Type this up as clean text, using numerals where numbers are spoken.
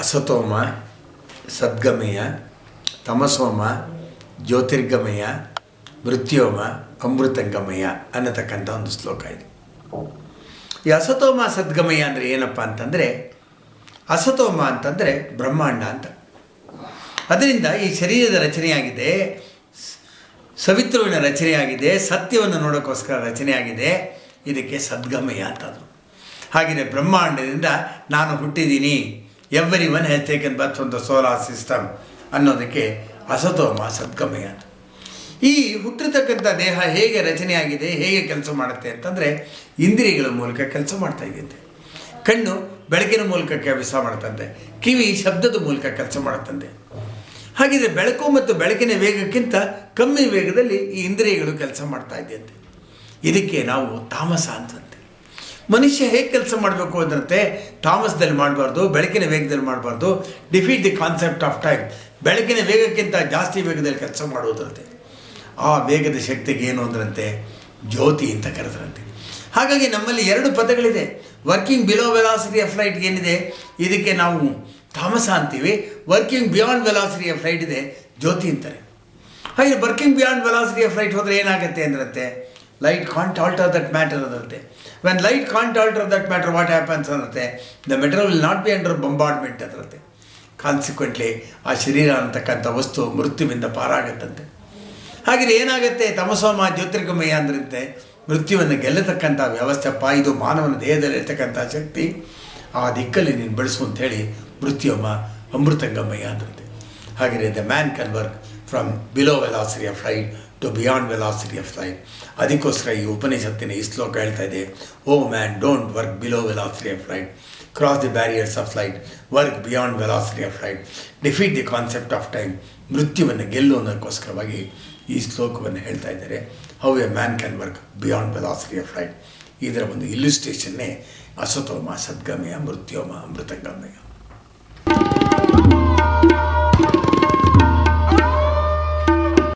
ಅಸತೋಮ ಸದ್ಗಮಯ, ತಮಸೋಮ ಜ್ಯೋತಿರ್ಗಮಯ, ಮೃತ್ಯೋಮ ಅಮೃತಂಗಮಯ ಅನ್ನತಕ್ಕಂಥ ಒಂದು ಶ್ಲೋಕ ಇದೆ. ಈ ಅಸತೋಮ ಸದ್ಗಮಯ ಅಂದರೆ ಏನಪ್ಪ ಅಂತಂದರೆ, ಅಸತೋಮ ಅಂತಂದರೆ ಬ್ರಹ್ಮಾಂಡ ಅಂತ. ಅದರಿಂದ ಈ ಶರೀರದ ರಚನೆಯಾಗಿದೆ, ಸವಿತೃವಿನ ರಚನೆಯಾಗಿದೆ, ಸತ್ಯವನ್ನು ನೋಡೋಕ್ಕೋಸ್ಕರ ರಚನೆಯಾಗಿದೆ. ಇದಕ್ಕೆ ಸದ್ಗಮಯ ಅಂತಂದರು. ಹಾಗೆಯೇ ಬ್ರಹ್ಮಾಂಡದಿಂದ ನಾನು ಹುಟ್ಟಿದ್ದೀನಿ, every one has taken birth from the solar system ಅನ್ನೋದಕ್ಕೆ ಅಸತೋಮ ಸದ್ಗಮಯ ಅಂತ. ಈ ಹುಟ್ಟಿರ್ತಕ್ಕಂಥ ದೇಹ ಹೇಗೆ ರಚನೆಯಾಗಿದೆ, ಹೇಗೆ ಕೆಲಸ ಮಾಡುತ್ತೆ ಅಂತಂದರೆ ಇಂದ್ರಿಯಗಳ ಮೂಲಕ ಕೆಲಸ ಮಾಡ್ತಾ ಇದೆಯಂತೆ. ಕಣ್ಣು ಬೆಳಕಿನ ಮೂಲಕ ಕೆಲಸ ಮಾಡುತ್ತಂತೆ, ಕಿವಿ ಶಬ್ದದ ಮೂಲಕ ಕೆಲಸ ಮಾಡುತ್ತಂತೆ. ಹಾಗಿದ್ರೆ ಬೆಳಕು ಮತ್ತು ಬೆಳಕಿನ ವೇಗಕ್ಕಿಂತ ಕಮ್ಮಿ ವೇಗದಲ್ಲಿ ಈ ಇಂದ್ರಿಯಗಳು ಕೆಲಸ ಮಾಡ್ತಾ ಇದೆಯಂತೆ. ಇದಕ್ಕೆ ನಾವು ತಾಮಸ ಅಂತಂತೆ. ಮನುಷ್ಯ ಹೇಗೆ ಕೆಲಸ ಮಾಡಬೇಕು ಅದರಂತೆ ತಾಮಸದಲ್ಲಿ ಮಾಡಬಾರ್ದು, ಬೆಳಕಿನ ವೇಗದಲ್ಲಿ ಮಾಡಬಾರ್ದು. Defeat the concept of time. ಬೆಳಕಿನ ವೇಗಕ್ಕಿಂತ ಜಾಸ್ತಿ ವೇಗದಲ್ಲಿ ಕೆಲಸ ಮಾಡುವುದರಂತೆ. ಆ ವೇಗದ ಶಕ್ತಿಗೆ ಏನು ಅಂದ್ರಂತೆ ಜ್ಯೋತಿ ಅಂತ ಕರೆದ್ರಂತೆ. ಹಾಗಾಗಿ ನಮ್ಮಲ್ಲಿ ಎರಡು ಪದಗಳಿದೆ. Working below velocity of light ಏನಿದೆ ಇದಕ್ಕೆ ನಾವು ತಾಮಸ ಅಂತೀವಿ. Working beyond velocity of light ಇದೆ ಜ್ಯೋತಿ ಅಂತಾರೆ. ಹಾಗೆ working beyond velocity of light ಹೋದರೆ ಏನಾಗುತ್ತೆ ಅಂದ್ರಂತೆ light can't alter that matter ಅದರಂತೆ. When light can't alter that matter what happens ಅಂದ್ರಂತೆ the matter will not be under bombardment ಅದರಂತೆ. ಕಾನ್ಸಿಕ್ವೆಂಟ್ಲಿ ಆ ಶರೀರ ಅಂತಕ್ಕಂಥ ವಸ್ತು ಮೃತ್ಯುವಿಂದ ಪಾರಾಗತ್ತಂತೆ. ಹಾಗೆ ಏನಾಗುತ್ತೆ ತಮಸೋಮ ಜ್ಯೋತಿರ್ಗಮಯ ಅಂದ್ರಂತೆ ಮೃತ್ಯುವನ್ನು ಗೆಲ್ಲತಕ್ಕಂಥ ವ್ಯವಸ್ಥೆಪ್ಪ, ಇದು ಮಾನವನ ದೇಹದಲ್ಲಿ ಇರ್ತಕ್ಕಂಥ ಶಕ್ತಿ, ಆ ದಿಕ್ಕಲ್ಲಿ ನೀನು ಬೆಳೆಸು ಅಂಥೇಳಿ ಮೃತ್ಯೋಮ ಅಮೃತಂಗಮಯ ಅಂದ್ರಂತೆ. ಹಾಗೆಯೇ the man can work from below velocity of light to beyond velocity of light. ಅದಕ್ಕೋಸ್ಕರ ಈ ಉಪನಿಷತ್ತಿನ ಈ ಶ್ಲೋಕ ಹೇಳ್ತಾ ಇದೆ, O man don't work below velocity of light, cross the barriers of light, work beyond velocity of light, defeat the concept of time. ಮೃತ್ಯುವನ್ನು ಗೆಲ್ಲು ಅನ್ನೋದಕ್ಕೋಸ್ಕರವಾಗಿ ಈ ಶ್ಲೋಕವನ್ನು ಹೇಳ್ತಾ ಇದ್ದಾರೆ. How a man can work beyond velocity of light. ಇದರ ಒಂದು ಇಲ್ಯುಸ್ಟ್ರೇಷನ್ನೇ ಅಸತೋಮ ಸದ್ಗಮಯ ಮೃತ್ಯೋಮ ಅಮೃತಂಗಮಯ.